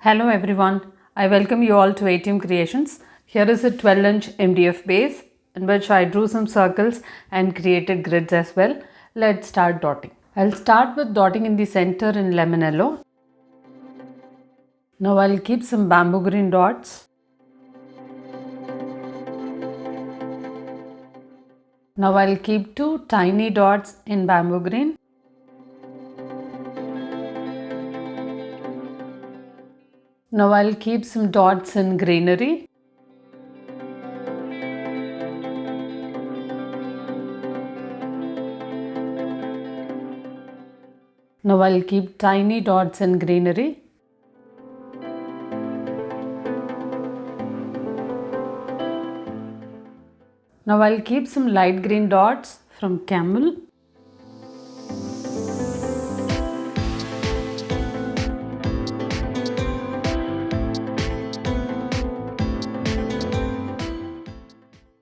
Hello everyone, I welcome you all to ATM Creations. Here is a 12-inch MDF base in which I drew some circles and created grids as well. Let's start dotting. I'll start with dotting in the center in lemon yellow. Now I'll keep some bamboo green dots. Now I'll keep two tiny dots in bamboo green. Now I'll keep some dots in greenery. Now I'll keep tiny dots in greenery. Now I'll keep some light green dots from camel.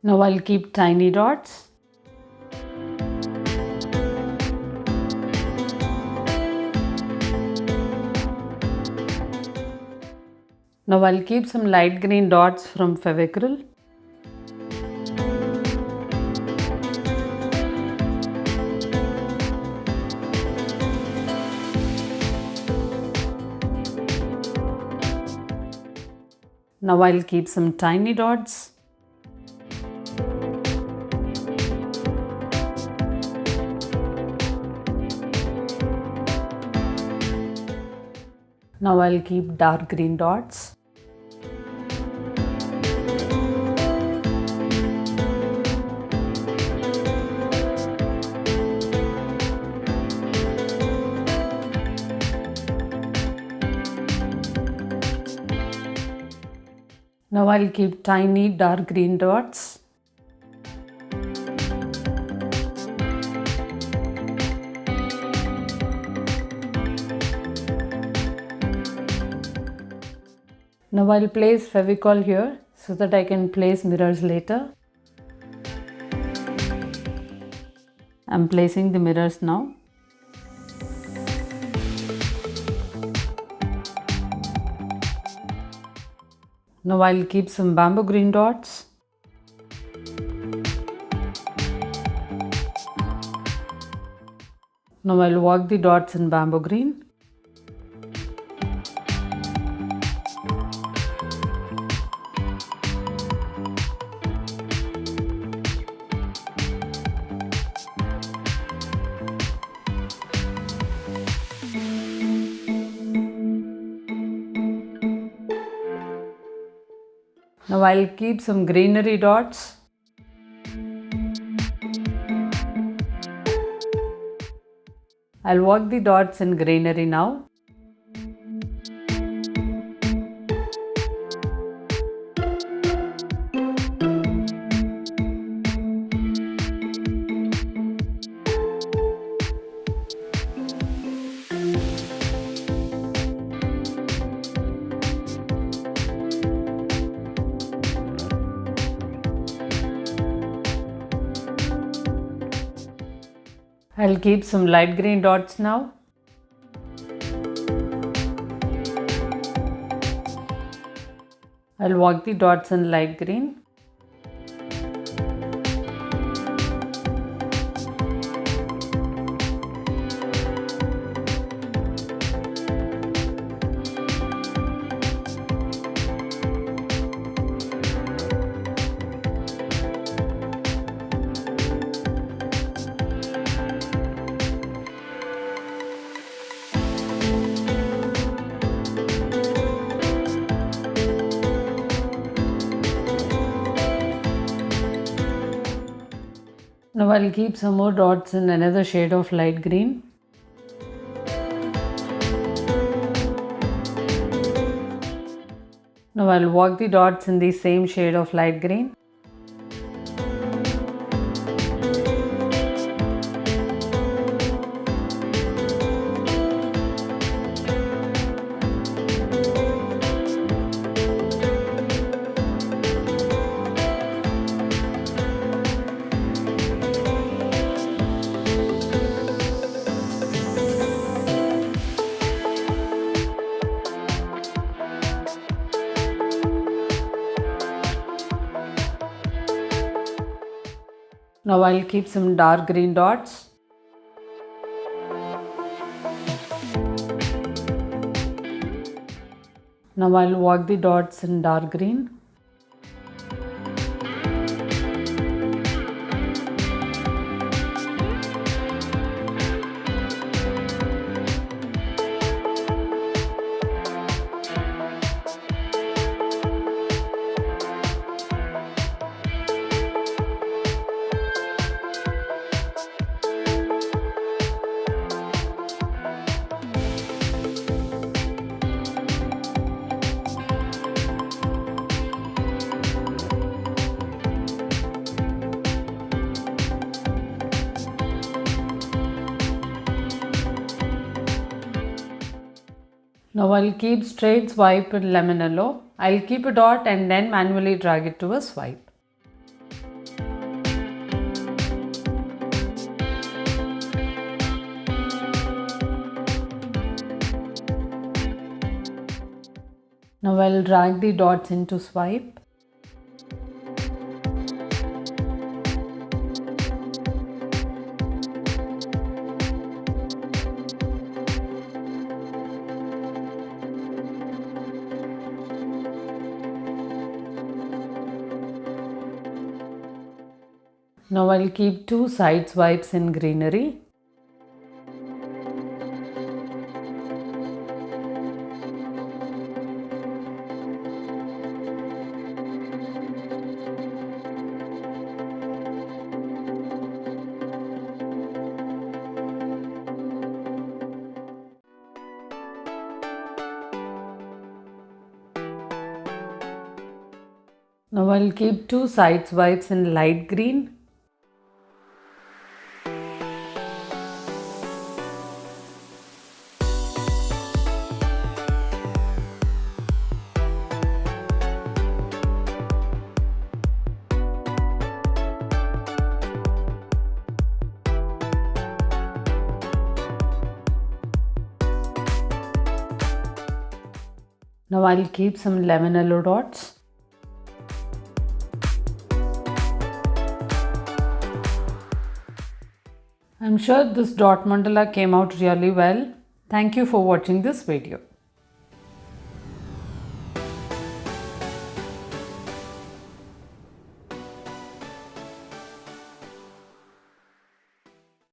Now I'll keep tiny dots. Now I'll keep some light green dots from Fevicryl. Now I'll keep some tiny dots. Now I'll keep dark green dots. Now I'll keep tiny dark green dots. Now I'll place Fevicol here so that I can place mirrors later. I'm placing the mirrors now. Now I'll keep some bamboo green dots. Now I'll work the dots in bamboo green. Now I'll keep some greenery dots. I'll work the dots in greenery now. I'll keep some light green dots now. I'll work the dots in light green. Now I'll keep some more dots in another shade of light green. Now I'll work the dots in the same shade of light green. Now I'll keep some dark green dots. Now I'll work the dots in dark green. Now I'll keep straight swipe in lemon yellow. I'll keep a dot and then manually drag it to a swipe. Now I'll drag the dots into swipe. Now I'll keep 2 side swipes in greenery. Now I'll keep 2 side swipes in light green. Now I'll keep some lemon yellow dots. I'm sure this dot mandala came out really well. Thank you for watching this video.